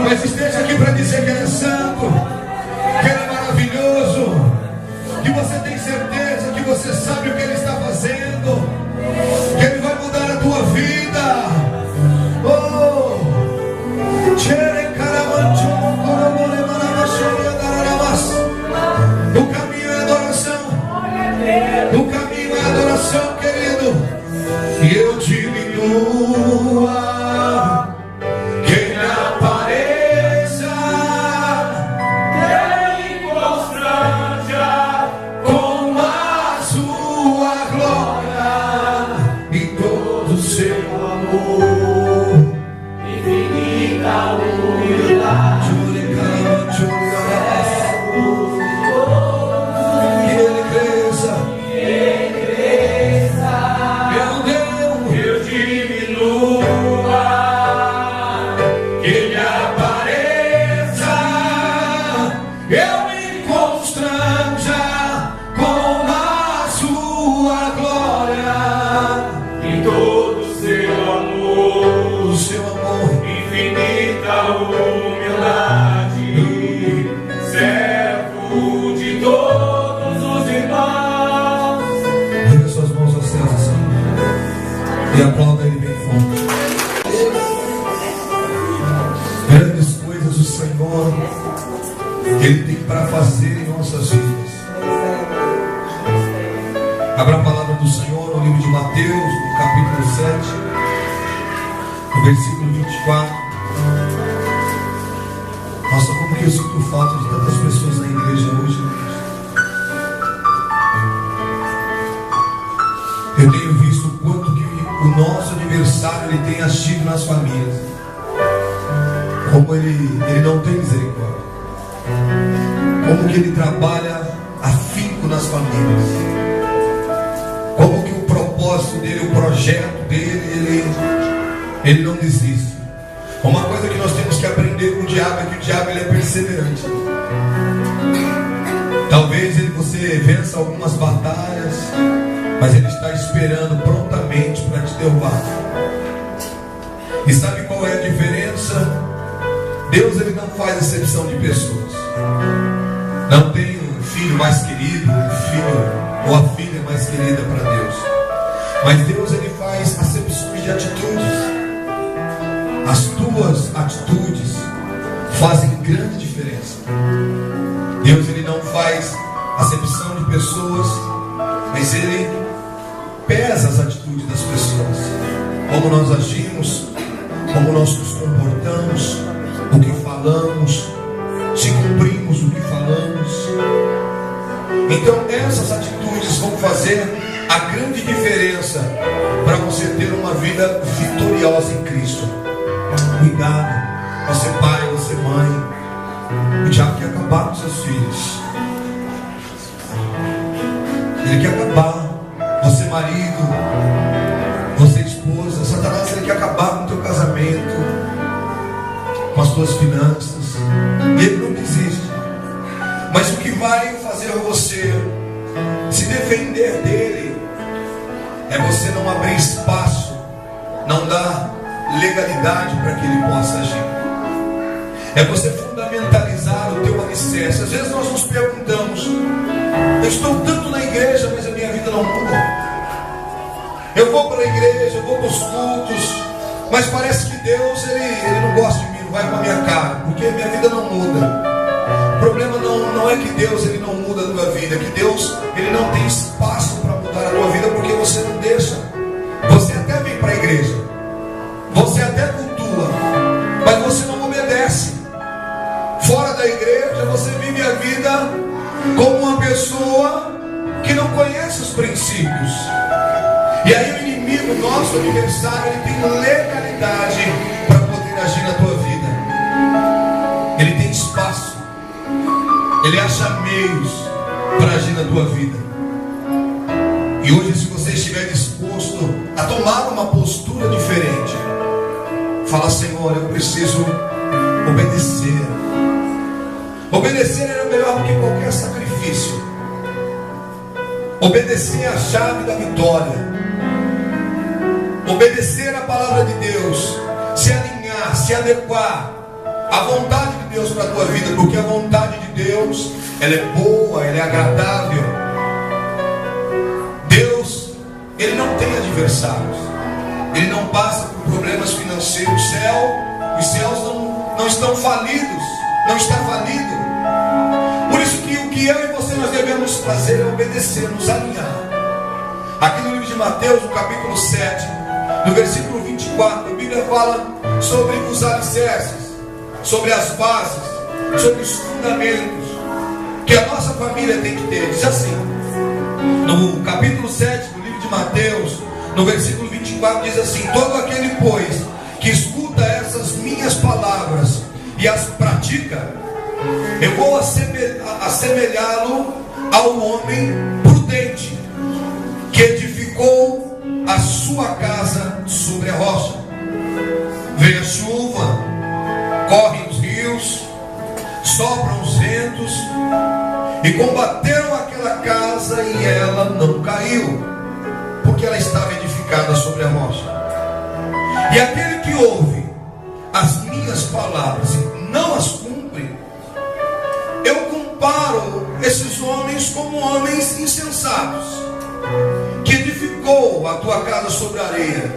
mas esteja aqui para dizer que Ele é santo, que Ele é maravilhoso, que você tem certeza, que você sabe o que Ele está fazendo, que Ele vai mudar a tua vida. Oh, o caminho é adoração, o caminho é adoração, querido. E eu diminua, que Ele apareça, Ele constranja com a sua glória e todo o seu amor, infinita humildade. E aplauda Ele bem forte. Grandes coisas o Senhor Ele tem para fazer em nossas vidas. Abra a palavra do Senhor no livro de Mateus, no capítulo 7, no versículo 24. Nossa, como que eu sinto falta de tantas pessoas na igreja hoje. Eu tenho visto o quanto que o nosso aniversário ele tem agido nas famílias. Como ele não tem misericórdia. Como que ele trabalha afinco nas famílias. Como que o propósito dele, o projeto dele, ele não desiste. Uma coisa que nós temos que aprender com o diabo é que o diabo ele é perseverante. Talvez você vença algumas batalhas, mas ele está esperando prontamente para te derrubar. E sabe qual é a diferença? Deus ele não faz exceção de pessoas. Não tem um filho mais querido, um filho ou a filha mais querida para Deus. Mas Deus ele faz acepções de atitudes. As tuas atitudes fazem grande diferença. Deus ele não faz acepção de pessoas, mas Ele pesa as atitudes das pessoas. Como nós agimos, como nós nos comportamos, o que falamos, se cumprimos o que falamos. Então essas atitudes vão fazer a grande diferença para você ter uma vida vitoriosa em Cristo. Cuidado, você pai, você mãe. O diabo quer acabar com seus filhos. Ele quer acabar. Você marido, você esposa. Satanás ele quer acabar com o teu casamento, com as tuas finanças. E ele não desiste. Mas o que vai fazer você se defender dele é você não abrir espaço, não dar legalidade para que ele possa agir. É você fundamentalizar o teu alicerce. Às vezes nós nos perguntamos: eu estou tanto na igreja, mas a minha vida não muda. Eu vou para a igreja, eu vou para os cultos, mas parece que Deus ele não gosta de mim, não vai com a minha cara, porque a minha vida não muda. O problema não é que Deus ele não muda a tua vida, é que Deus ele não tem espaço para mudar a tua vida, porque você não deixa. Você até vem para a igreja, você até cultua, mas você não obedece. Fora da igreja você vive a vida como uma pessoa que não conhece os princípios. E aí o inimigo, nosso adversário, ele tem legalidade para poder agir na tua vida. Ele tem espaço. Ele acha meios para agir na tua vida. E hoje, se você estiver disposto a tomar uma postura diferente, fala: Senhor, eu preciso obedecer. Obedecer era melhor do que qualquer sacrifício. Obedecer é a chave da vitória. Obedecer a palavra de Deus, se alinhar, se adequar a vontade de Deus para a tua vida, porque a vontade de Deus, ela é boa, ela é agradável. Deus, Ele não tem adversários, Ele não passa por problemas financeiros. Os céus não estão falidos, não está falido. Por isso que o que eu e você nós devemos fazer é obedecer, nos alinhar. Aqui no livro de Mateus, no capítulo 7, no versículo 24, a Bíblia fala sobre os alicerces, sobre as bases, sobre os fundamentos que a nossa família tem que ter. Diz assim, no capítulo 7 do livro de Mateus, no versículo 24, diz assim: todo aquele, pois, que escuta essas minhas palavras e as pratica, eu vou assemelhá-lo ao homem prudente, que edificou a sua casa sobre a rocha. Veio a chuva, correm os rios, sopram os ventos, e combateram aquela casa, e ela não caiu, porque ela estava edificada sobre a rocha. E aquele que ouve as minhas palavras e não as cumpre, eu comparo esses homens como homens insensatos, que edificou a tua casa sobre a areia,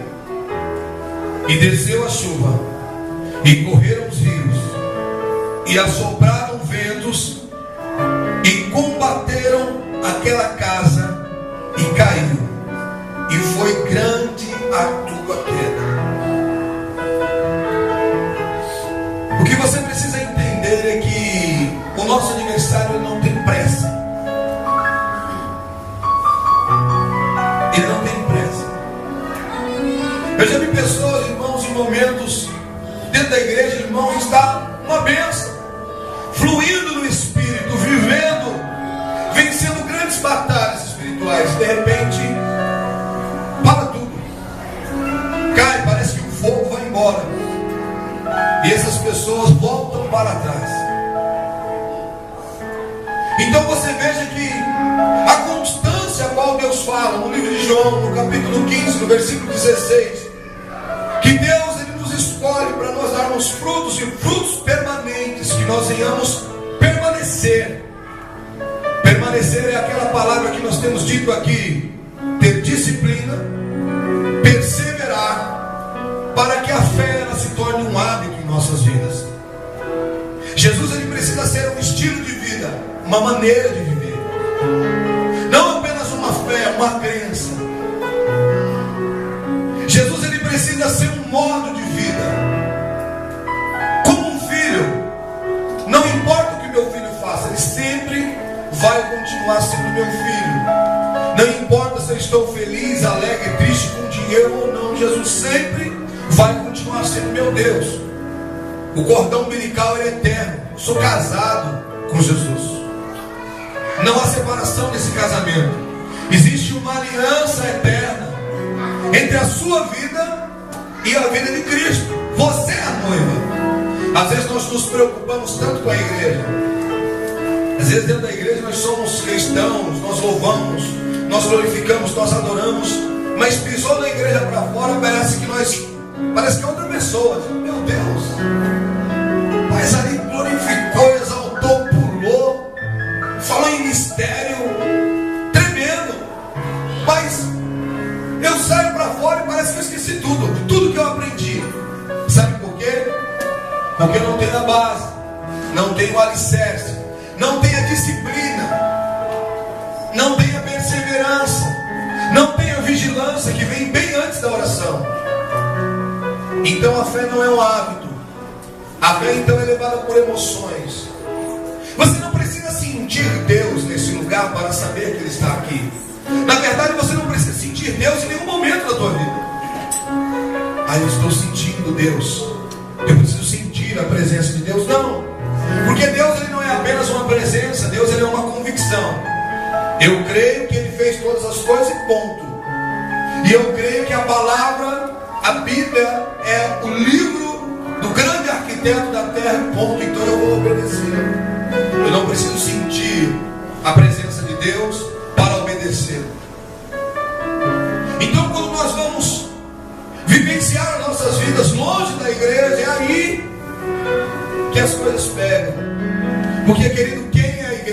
e desceu a chuva, e correram os rios, e assopraram ventos, e combateram aquela casa, e caiu, e foi grande a tua queda. O que você precisa entender é que o nosso aniversário não tem pressa. Ele não tem pressa. Eu já vi pessoas, irmãos, em momentos dentro da igreja, irmãos, está uma bênção, fluindo no Espírito, vivendo, vencendo grandes batalhas espirituais. De repente, para tudo, cai, parece que o fogo vai embora, e essas pessoas voltam para trás. Então você veja que a constância a qual Deus fala no livro de João, no capítulo 15, no versículo 16, que Deus, Ele nos escolhe para nós darmos frutos, e frutos permanentes, que nós venhamos permanecer. Permanecer é aquela palavra que nós temos dito aqui: ter disciplina, perseverar, para que a fé ela se torne um hábito em nossas vidas. Jesus, Ele precisa ser um estilo de vida, uma maneira de viver, não apenas uma fé, uma crença. Jesus, Ele precisa ser um modo de vida. Como um filho, não importa o que meu filho faça, ele sempre vai continuar sendo meu filho. Não importa se eu estou feliz, alegre, triste, com dinheiro ou não, Jesus sempre vai continuar sendo meu Deus. O cordão umbilical é eterno. Eu sou casado com Jesus. Não há separação nesse casamento. Existe uma aliança eterna entre a sua vida e a vida de Cristo. Você é a noiva. Às vezes nós nos preocupamos tanto com a igreja. Às vezes dentro da igreja nós somos cristãos, nós louvamos, nós glorificamos, nós adoramos, mas pisou na igreja para fora, parece que é outra pessoa. Meu Deus, mas ali glorificou, exaltou, pulou, falou em mistério tremendo, mas eu saio para fora e parece que eu esqueci tudo que eu aprendi. Sabe por quê? Porque não tem a base, não tem o alicerce, não tem a disciplina, não tem a perseverança, não tem a vigilância que vem bem antes da oração. Então a fé não é um hábito. A fé então é levada por emoções. Você não precisa sentir Deus nesse lugar para saber que Ele está aqui. Na verdade, você não precisa sentir Deus em nenhum momento da tua vida. Eu estou sentindo Deus, eu preciso sentir a presença de Deus. Não, porque Deus, Ele não é apenas uma presença. Deus, Ele é uma convicção. Eu creio que Ele fez todas as coisas e ponto. E eu creio que a palavra, a Bíblia, é o livro do grande arquiteto da terra, ponto. Então eu vou obedecer. Eu não preciso sentir a presença de Deus para obedecer. Então quando nós vamos vivenciar as nossas vidas longe da igreja, é aí que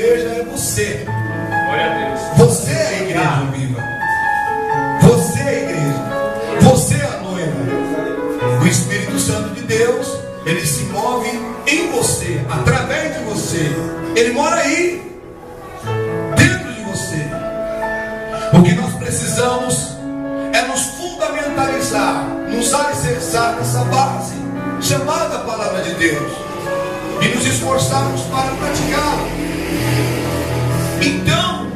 igreja é você. Glória a Deus. Você é a igreja viva. Você é a igreja. Você é a noiva. O Espírito Santo de Deus, ele se move em você, através de você. Ele mora aí, dentro de você. O que nós precisamos é nos fundamentalizar, nos alicerçar nessa base chamada Palavra de Deus e nos esforçarmos para praticá-la. Então,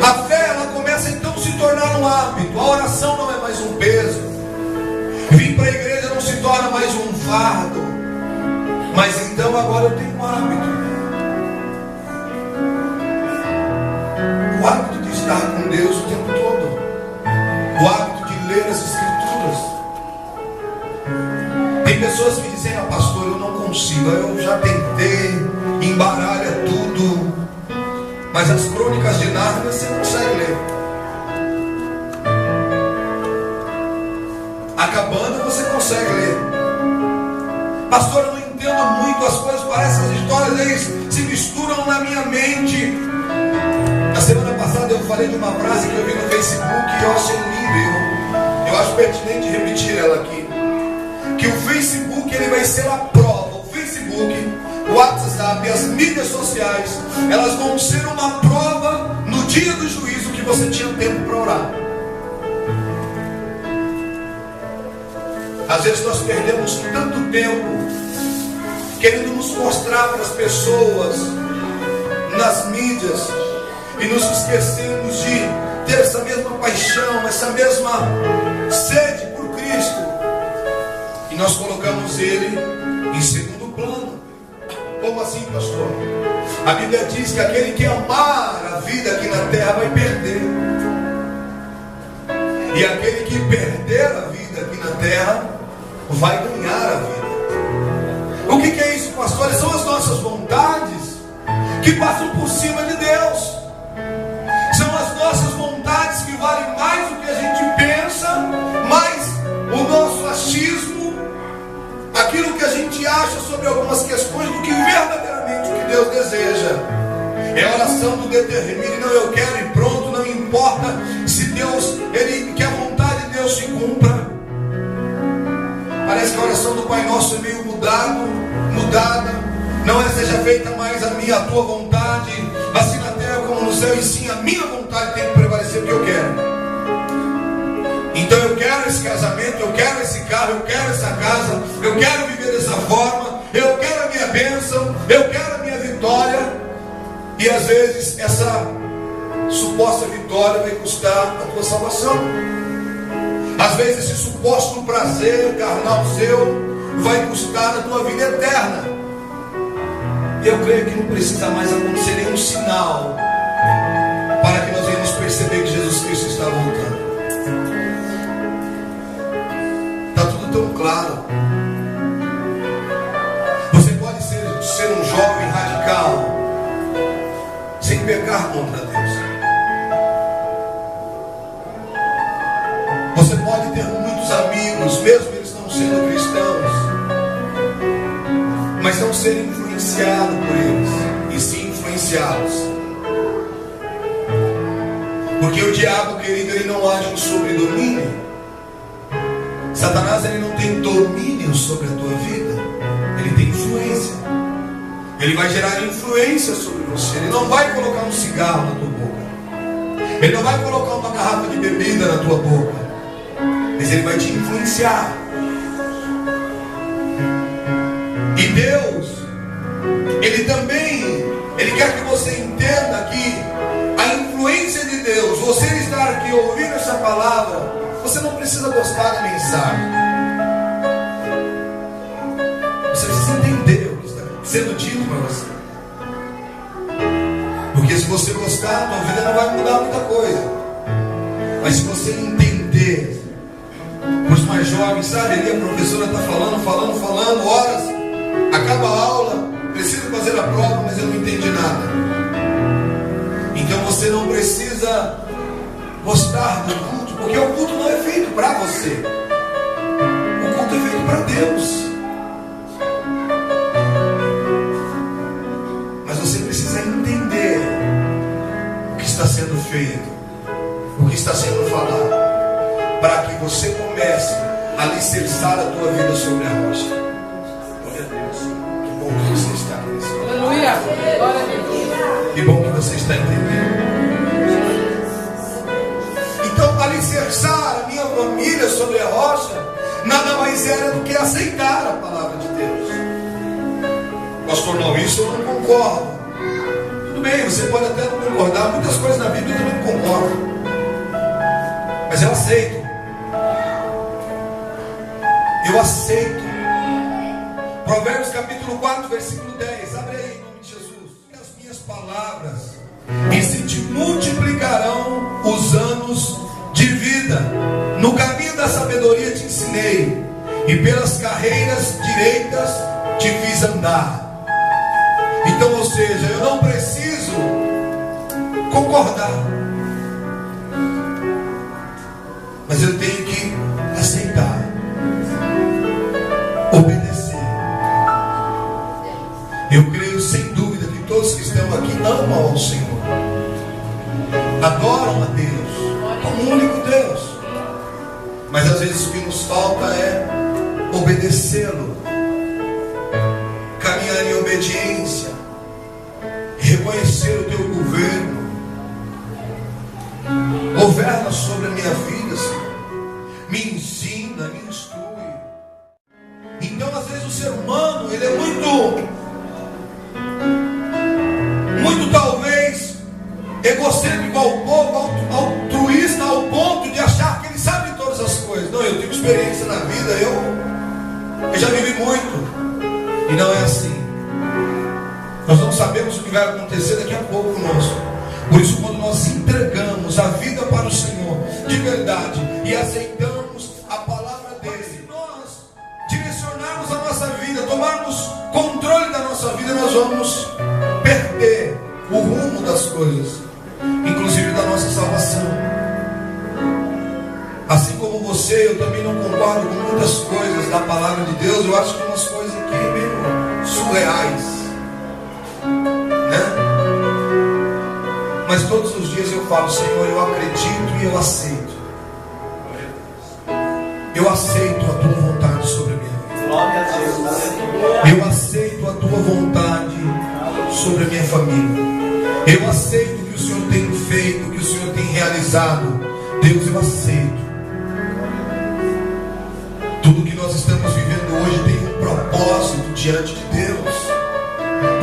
a fé ela começa então a se tornar um hábito. A oração não é mais um peso. Vir para a igreja não se torna mais um fardo. Mas então agora eu tenho um hábito. O hábito de estar com Deus o tempo todo. O hábito de ler as Escrituras. Tem pessoas que dizem: pastor, eu não consigo, eu já tentei, embaralha tudo. Mas as crônicas de Nárnia você consegue ler. A cabana você consegue ler. Pastor, eu não entendo muito, as coisas parecem, as histórias eles se misturam na minha mente. Na semana passada eu falei de uma frase que eu vi no Facebook e eu achei lindo. Eu acho pertinente repetir ela aqui. Que o Facebook ele vai ser a prova. O Facebook, o WhatsApp e as mídias sociais, elas vão ser uma prova no dia do juízo que você tinha tempo para orar. Às vezes nós perdemos tanto tempo querendo nos mostrar para as pessoas nas mídias e nos esquecemos de ter essa mesma paixão, essa mesma sede por Cristo, e nós colocamos Ele em segundo plano. Como assim, pastor? A Bíblia diz que aquele que amar a vida aqui na terra vai perder, e aquele que perder a vida aqui na terra vai ganhar a vida. O que é isso, pastor? São as nossas vontades que passam por cima de Deus. São as nossas vontades que valem mais do que a gente pensa, mais o nosso achismo, aquilo que a gente acha sobre algumas questões, do que verdadeiramente o que Deus deseja. É a oração do determine, não eu quero e pronto, não importa se Deus, que a vontade de Deus se cumpra. Parece que a oração do Pai Nosso é meio mudada. Não é seja feita mais a minha, a tua vontade, assim na terra como no céu, e sim a minha vontade tem que prevalecer o que eu quero. Então eu quero esse casamento, eu quero esse carro, eu quero essa casa, eu quero viver dessa forma, eu quero a minha bênção, eu quero a minha vitória. E às vezes essa suposta vitória vai custar a tua salvação. Às vezes esse suposto prazer carnal seu vai custar a tua vida eterna. E eu creio que não precisa mais acontecer nenhum sinal para que nós venhamos perceber que Jesus Cristo está voltando. Está tudo tão claro. Você pode ser um jovem radical sem pecar contra Deus. Você pode ter muitos amigos, mesmo eles não sendo cristãos, mas não ser influenciado por eles, e sim influenciá-los. Porque o diabo, querido, ele não age sobre domínio. Satanás, ele não tem domínio sobre a tua vida, ele tem influência. Ele vai gerar influência sobre você. Ele não vai colocar um cigarro na tua boca, ele não vai colocar uma garrafa de bebida na tua boca, mas ele vai te influenciar. E Deus, Ele também, Ele quer que você entenda que a influência de Deus, você estar aqui ouvindo essa palavra, você não precisa gostar da mensagem, você precisa entender o que está sendo dito para você. Porque se você gostar, a tua vida não vai mudar muita coisa. Mas se você entender, os mais jovens, sabe, ali a professora está falando, horas, acaba a aula, preciso fazer a prova, mas eu não entendi nada. Então você não precisa gostar do culto, porque o culto não é feito para você, o culto é feito para Deus. Mas você precisa entender sendo feito, o que está sendo falado, para que você comece a alicerçar a tua vida sobre a rocha. Glória a Deus. Que bom que você está aqui nesse momento. Aleluia. Glória a Deus. Que bom que você está entendendo. Então, alicerçar a minha família sobre a rocha nada mais era do que aceitar a palavra de Deus. Pastor, não, isso eu não concordo. Tudo bem, você pode até não concordar. Muitas coisas na Bíblia eu também não concordo, mas eu aceito. Eu aceito. Provérbios capítulo 4, versículo 10. Abre aí em nome de Jesus. As minhas palavras, e se te multiplicarão os anos de vida. No caminho da sabedoria te ensinei, e pelas carreiras direitas te fiz andar. Então, ou seja, eu não preciso concordar, mas eu tenho que aceitar, obedecer. Eu creio sem dúvida que todos que estão aqui amam ao Senhor, adoram a Deus como o único Deus, mas às vezes o que nos falta é obedecê-lo, caminhar em obediência, reconhecer o teu governo. Governa sobre a minha vida, Senhor. Me ensina, me instrui. Então, às vezes, o ser humano, ele é muito talvez egocêntrico ao ponto, altruísta ao ponto de achar que ele sabe todas as coisas. Não, eu tenho experiência na vida, eu já vivi muito. E não é assim. Nós não sabemos o que vai acontecer daqui a pouco conosco. Por isso, quando nós entregamos a vida para o Senhor de verdade e aceitamos a palavra dele, se nós direcionarmos a nossa vida, tomarmos controle da nossa vida, nós vamos perder o rumo das coisas, inclusive da nossa salvação. Assim como você, eu também não concordo com muitas coisas da palavra de Deus. Eu acho que umas coisas aqui meio surreais, né? Mas todos os dias eu falo: Senhor, eu acredito e eu aceito. Eu aceito a tua vontade sobre a minha vida. Eu aceito a tua vontade sobre a minha família. Eu aceito o que o Senhor tem feito, o que o Senhor tem realizado. Deus, eu aceito. Tudo que nós estamos vivendo hoje tem um propósito diante de Deus,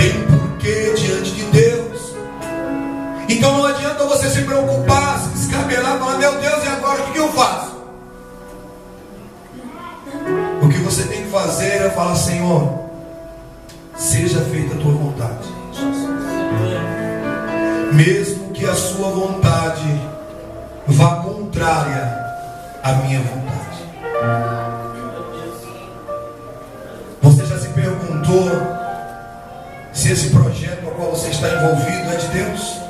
tem um porquê diante de Deus. Então não adianta você se preocupar, se descabelar, falar: meu Deus, e agora o que eu faço? O que você tem que fazer é falar: Senhor, seja feita a tua vontade, mesmo que a sua vontade vá contrária à minha vontade. Você já se perguntou se esse projeto ao qual você está envolvido é de Deus?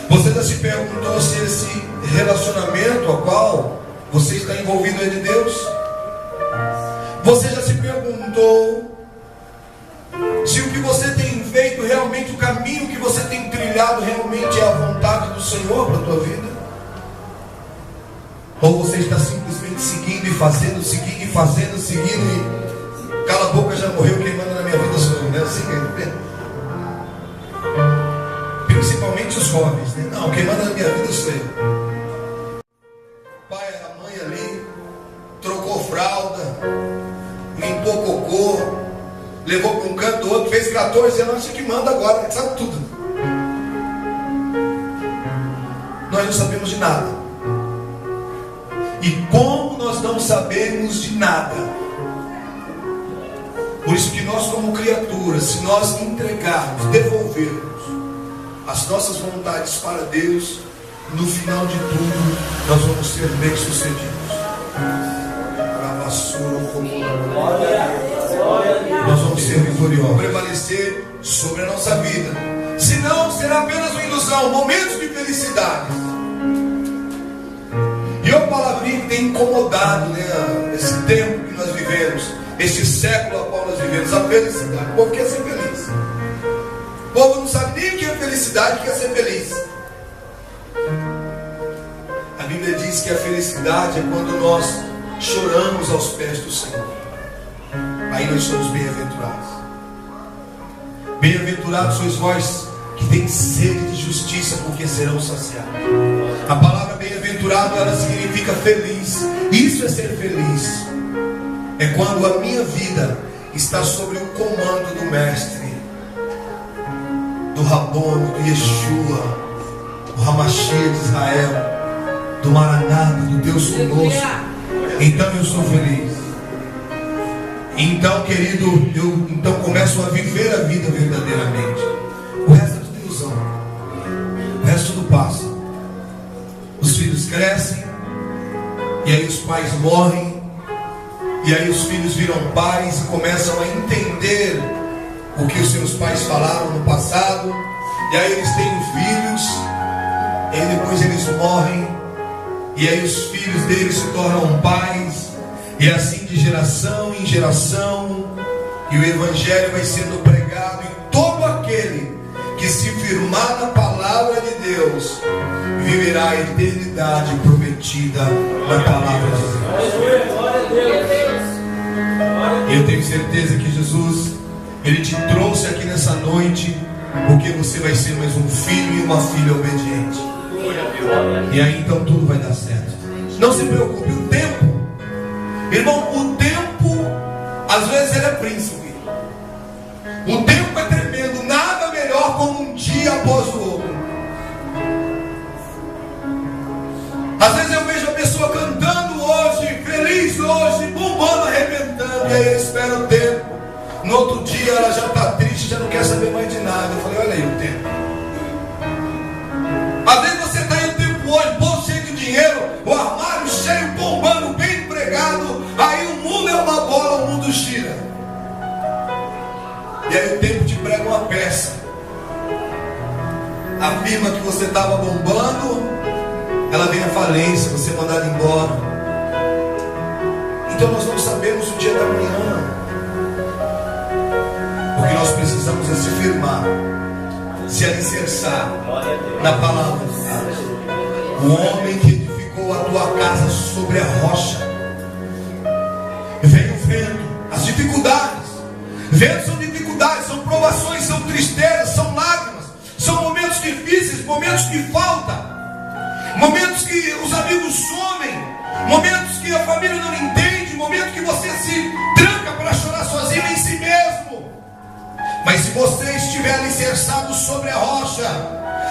Você já se perguntou se esse relacionamento ao qual você está envolvido é de Deus? Você já se perguntou se o que você tem feito realmente, o caminho que você tem trilhado realmente é a vontade do Senhor para a tua vida? Ou você está simplesmente seguindo e fazendo, seguindo e cala a boca, já morreu, quem manda na minha vida sou eu, né? Assim, principalmente os jovens, né? Não, quem manda na minha vida sou eu. Pai, a mãe ali trocou fralda, limpou cocô, levou para um canto do outro, fez 14 anos, acha que manda agora, sabe tudo. Nós não sabemos de nada. E como nós não sabemos de nada, por isso que nós, como criaturas, se nós entregarmos, devolvermos as nossas vontades para Deus, no final de tudo nós vamos ser bem-sucedidos. Nós vamos ser vitoriosos, prevalecer sobre a nossa vida. Senão será apenas uma ilusão, momentos de felicidade. E uma palavrinha que tem incomodado, né, esse tempo que nós vivemos, esse século ao qual nós vivemos, a felicidade. O povo quer ser feliz. O povo não sabe nem o que é felicidade. felicidade quer ser feliz. A Bíblia diz que a felicidade é quando nós choramos aos pés do Senhor. Aí nós somos bem-aventurados. Bem-aventurados sois vós que têm sede de justiça, porque serão saciados. A palavra bem-aventurado, ela significa feliz. Isso é ser feliz. É quando a minha vida está sob o comando do Mestre, do Rabono, do Yeshua, do Hamashia de Israel, do Maranata, do Deus conosco. Então eu sou feliz. Então, querido, eu começo a viver a vida verdadeiramente. O resto é tudo ilusão. O resto tudo passa. Os filhos crescem, e aí os pais morrem, e aí os filhos viram pais e começam a entender o que os seus pais falaram no passado. E aí eles têm filhos, e aí depois eles morrem, e aí os filhos deles se tornam pais, e assim de geração em geração, e o Evangelho vai sendo pregado, e todo aquele que se firmar na palavra de Deus viverá a eternidade prometida na palavra de Deus. Eu tenho certeza que Jesus, Ele te trouxe aqui nessa noite porque você vai ser mais um filho e uma filha obediente. E aí então tudo vai dar certo. Não se preocupe, o tempo, irmão, o tempo às vezes ele é príncipe. O tempo é tremendo, nada melhor como um dia após o outro. Às vezes eu vejo a pessoa cantando hoje, feliz hoje, bombando, arrebentando, e aí ele espera o tempo. No outro dia ela já está triste, já não quer saber mais de nada. Eu falei, olha aí o tempo. Às vezes você está em um tempo hoje, bolso cheio de dinheiro, o armário cheio, bombando, bem empregado, aí o mundo é uma bola, o mundo gira. E aí o tempo te prega uma peça. A firma que você estava bombando, ela vem à falência, você é mandado embora. Então nós não sabemos o dia da manhã. O que nós precisamos é se firmar, se alicerçar na palavra. O homem que edificou a tua casa sobre a rocha. Vem o vento, as dificuldades. Ventos são dificuldades, são provações, são tristezas, são lágrimas, são momentos difíceis, momentos de falta, momentos que os amigos somem, momentos que a família não entende, momentos que você se tranca para chorar sozinho em si mesmo. Mas se você estiver alicerçado sobre a rocha,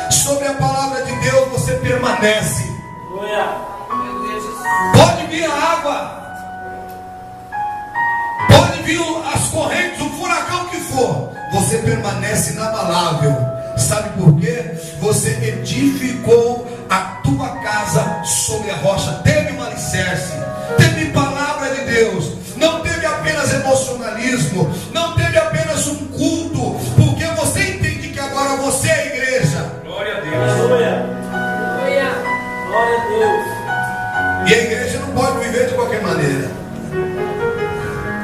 sobre a palavra de Deus, você permanece. Pode vir a água, pode vir as correntes, o furacão que for, você permanece inabalável. Sabe por quê? Você edificou a tua casa sobre a rocha. Teve um alicerce, teve palavra de Deus, não teve apenas emocionalismo, não teve apenas um culto, porque você entende que agora você é a igreja. Glória a Deus. Glória a Deus. E a igreja não pode viver de qualquer maneira.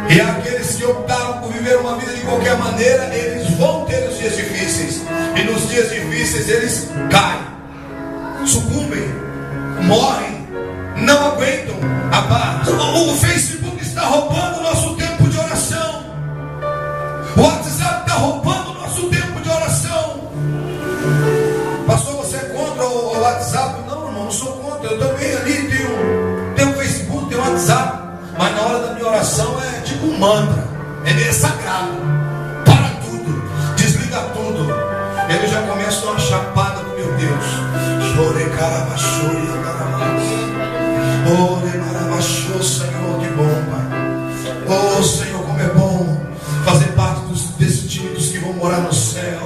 E aqueles que optaram por viver uma vida de qualquer maneira, eles vão ter os dias difíceis. E nos dias difíceis eles caem, sucumbem, morrem, não aguentam a barra. O Facebook está roubando o nosso tempo de oração. O WhatsApp está roubando o nosso tempo de oração. Pastor, você é contra o WhatsApp? Não, irmão, não sou contra. Eu também ali tenho o Facebook, tenho o WhatsApp. Mas na hora da minha oração é tipo um mantra. É sagrado. Para tudo. Desliga tudo. E aí eu já começo uma chapada com meu Deus. Chore carabachore ore marabachô, Senhor, que bom, Pai. Oh Senhor, como é bom fazer parte desses tímidos que vão morar no céu.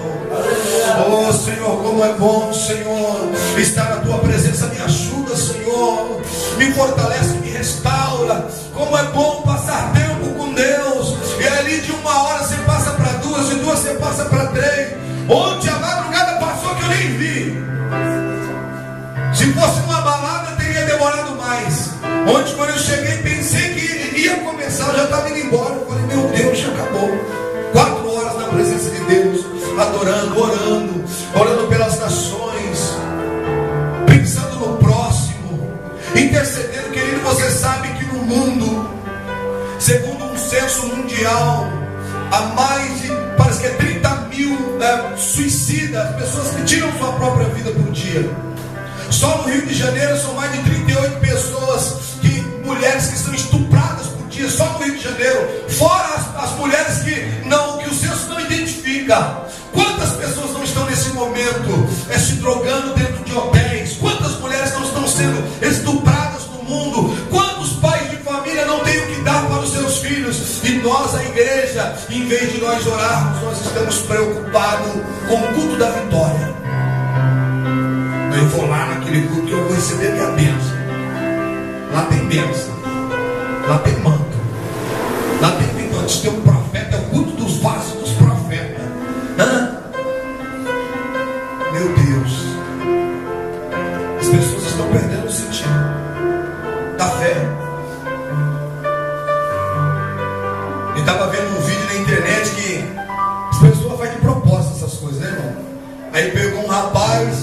Oh Senhor, como é bom, Senhor, estar na tua presença. Me ajuda, Senhor, me fortalece, me restaura. Como é bom passar tempo com Deus. E ali de 1 hora você passa para 2, de 2 você passa para 3. Ontem a madrugada passou que eu nem vi. Se fosse uma balada teria demorado mais. Ontem quando eu cheguei pensei que ia começar, eu já estava indo embora. Eu falei, meu Deus, já acabou. 4 horas na presença de Deus, adorando. orando pelas nações, pensando no próximo, intercedendo. Querido, você sabe que no mundo, segundo um censo mundial, há mais de, parece que é 30 mil suicidas, pessoas que tiram sua própria vida por dia. Só no Rio de Janeiro são mais de 38 pessoas, mulheres que são estupradas por dia, só no Rio de Janeiro. Fora as mulheres que o censo não identifica. Quantas pessoas não estão nesse momento se drogando dentro de hotéis? Quantas mulheres não estão sendo estupradas no mundo? Quantos pais de família não têm o que dar para os seus filhos? E nós, a igreja, em vez de nós orarmos, nós estamos preocupados com o culto da vitória. Eu vou lá naquele culto e eu vou receber minha bênção. Lá tem bênção, lá tem manto, lá tem antes tem um profeta, é o culto dos vasos dos profetas. Meu Deus, as pessoas estão perdendo o sentido da fé. Eu estava vendo um vídeo na internet que as pessoas fazem de propósito essas coisas, né, irmão? Aí pegou um rapaz,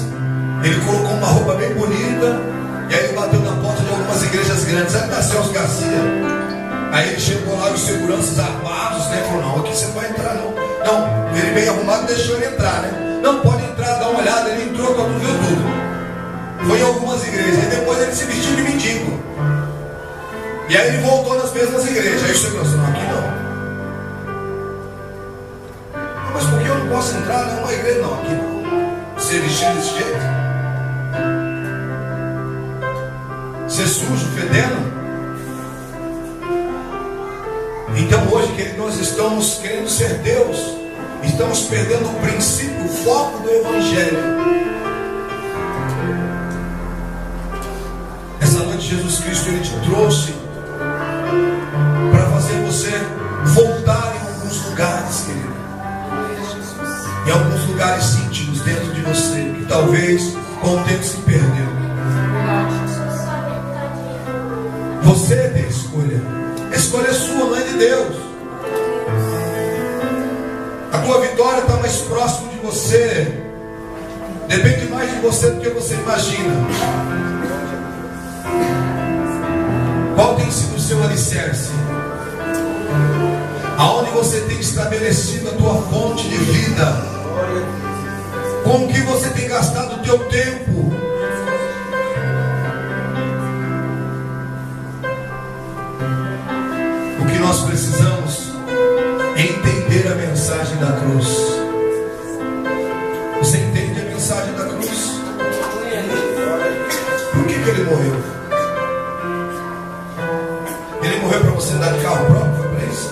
ele colocou uma roupa bem bonita. E aí ele bateu na porta de algumas igrejas grandes, sabe da Celso Garcia? Aí ele chegou lá e os seguranças armados, né? Falou, não, aqui você não vai entrar não. Não, ele veio arrumado e deixou ele entrar, né? Não, pode entrar, dá uma olhada. Ele entrou, quando viu tudo. Foi em algumas igrejas, e depois ele se vestiu de mendigo. E aí ele voltou nas mesmas igrejas. Aí o segurança, não, aqui não. Mas por que eu não posso entrar numa igreja? Não, aqui não. Ser vestido desse jeito? Ser sujo, fedendo. Então hoje, querido, nós estamos querendo ser Deus, estamos perdendo o princípio, o foco do Evangelho. Essa noite Jesus Cristo, Ele te trouxe para fazer você voltar em alguns lugares, querido, em alguns lugares íntimos dentro de você, que talvez com o tempo se perdeu. Você tem escolha. A escolha é sua, não é de Deus. A tua vitória está mais próximo de você. Depende mais de você do que você imagina. Qual tem sido o seu alicerce? Aonde você tem estabelecido a tua fonte de vida? Com que você tem gastado o teu tempo? O que nós precisamos é entender a mensagem da cruz. Você entende a mensagem da cruz? Por que ele morreu? Ele morreu para você andar de carro próprio? Foi para isso?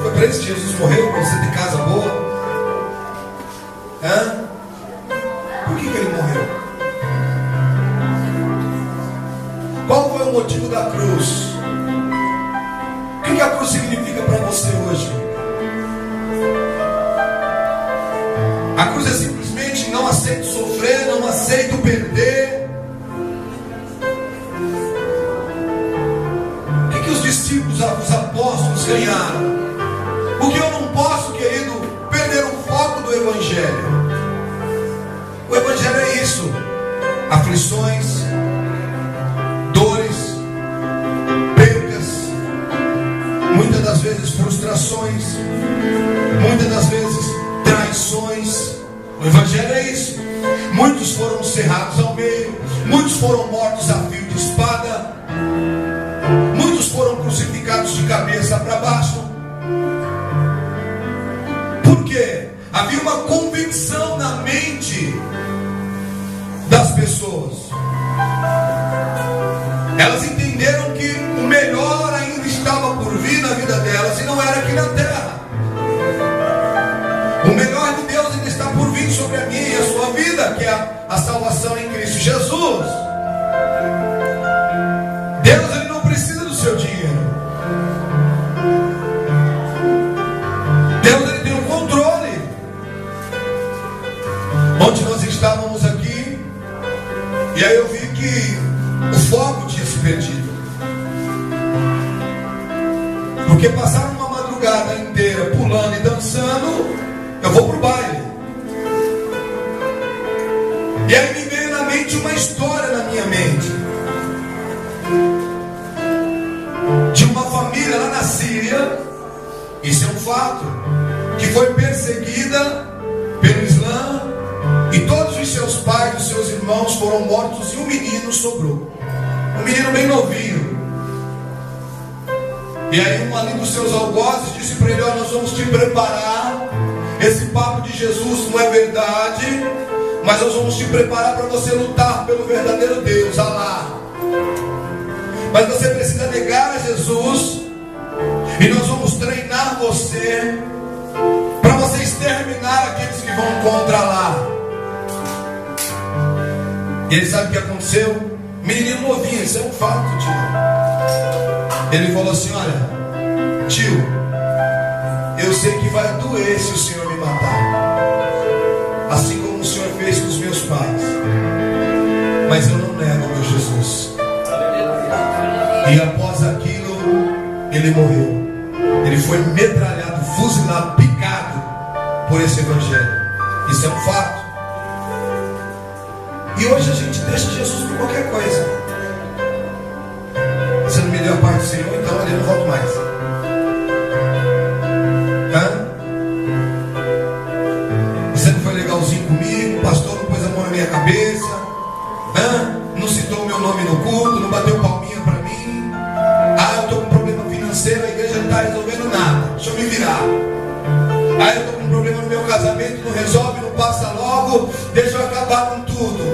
Foi para isso que Jesus morreu? Para você ter casa boa? Por que ele morreu? Qual foi o motivo da cruz? O que a cruz significa para você hoje? A cruz é simplesmente não aceito sofrer, não aceito perder. O que os discípulos, os apóstolos ganharam? Porque eu não posso, querido, perder o foco do Evangelho. O Evangelho é isso: aflições, dores, percas, muitas das vezes frustrações, muitas das vezes traições. O Evangelho é isso. Muitos foram cerrados ao meio, muitos foram mortos a fio de espada, muitos foram crucificados de cabeça para baixo. Por quê? Havia uma convicção na mente das pessoas. Elas entenderam que o melhor ainda estava por vir na vida delas, e não era aqui na terra. O melhor de Deus ainda está por vir sobre a minha e a sua vida, que é a salvação em Cristo Jesus. Deus, ele não precisa do seu dinheiro. Deus, ele tem o controle. Ontem nós estávamos aqui, e aí eu vi que o foco tinha se perdido. Porque passaram uma madrugada inteira pulando e dançando, vou para o baile. E aí me veio na mente uma história na minha mente. De uma família lá na Síria, isso é um fato, que foi perseguida pelo Islã, e todos os seus pais, os seus irmãos foram mortos e um menino sobrou. Um menino bem novinho. E aí um ali dos seus algozes disse para ele: olha, nós vamos te preparar. Esse papo de Jesus não é verdade, mas nós vamos te preparar para você lutar pelo verdadeiro Deus, Alá. Mas você precisa negar a Jesus, e nós vamos treinar você para você exterminar aqueles que vão contra Alá. E ele sabe o que aconteceu? Menininho novinho, isso é um fato, tio. Ele falou assim: olha, tio, eu sei que vai doer se o Senhor me matar, assim como o Senhor fez com os meus pais, mas eu não nego meu Jesus. E após aquilo, ele morreu. Ele foi metralhado, fuzilado, picado por esse evangelho. Isso é um fato. E hoje a gente deixa Jesus por qualquer coisa. Você não me deu a parte do Senhor, então eu não volto mais. Hã? Você não foi legalzinho comigo, o pastor não pôs a mão na minha cabeça, hã? Não citou o meu nome no culto, não bateu palminha para mim. Ah, eu estou com um problema financeiro, a igreja não está resolvendo nada, deixa eu me virar. Ah, eu estou com um problema no meu casamento, não resolve, não passa logo, deixa eu acabar com tudo.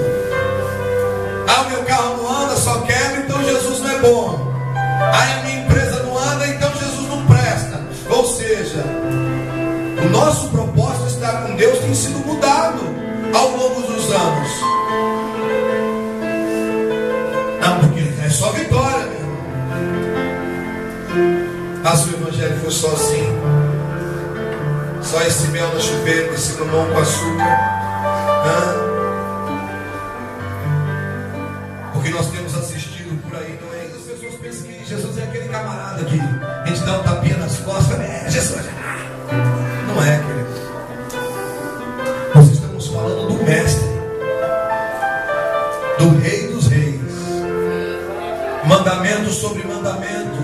Ah, o meu carro não anda, só quebra, então Jesus não é bom. Ah, a minha empresa não anda, então Jesus não presta. Ou seja, o nosso propósito de estar com Deus tem sido mudado ao longo dos anos. Não, porque é só vitória, meu irmão. Ah, se o evangelho fosse só assim, só esse mel no chuveiro, esse mamão com açúcar. O que nós temos assistido por aí não é isso. As pessoas pensam que Jesus é aquele camarada que a gente dá um tapinha nas costas. É Jesus. Não é, querido. Nós estamos falando do mestre, do rei dos reis. Mandamento sobre mandamento,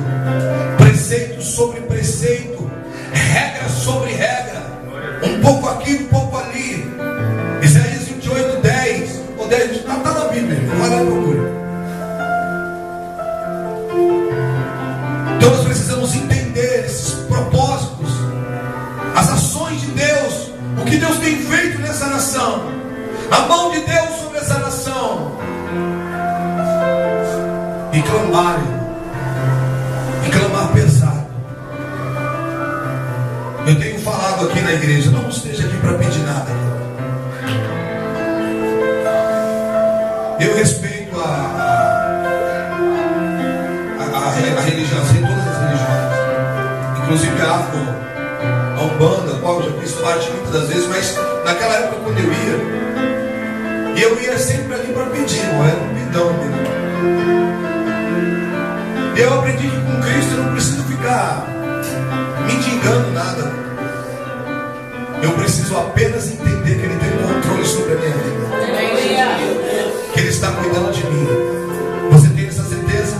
preceito sobre preceito, regra sobre regra, um pouco aqui, um pouco ali. Isaías 28, 10 ou 10, está na Bíblia, não vai lá procura. Então nós precisamos entender esses propósitos, as ações de Deus, o que Deus tem feito nessa nação, a mão de Deus sobre essa nação, e clamar pesado. Eu tenho falado aqui na igreja, não esteja aqui para pedir nada. Eu respeito a religião, todas as religiões, inclusive a Afro, a Umbanda, a qual eu já fiz parte muitas das vezes, mas naquela época quando eu ia sempre ali para pedir, não era um pidão mesmo. Eu aprendi que com Cristo eu não preciso ficar mendigando nada. Eu preciso apenas entender que Ele tem controle sobre a minha vida, que Ele está cuidando de mim. Você tem essa certeza?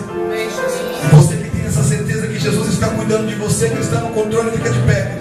Você que tem essa certeza que Jesus está cuidando de você, que Ele está no controle, fica de pé.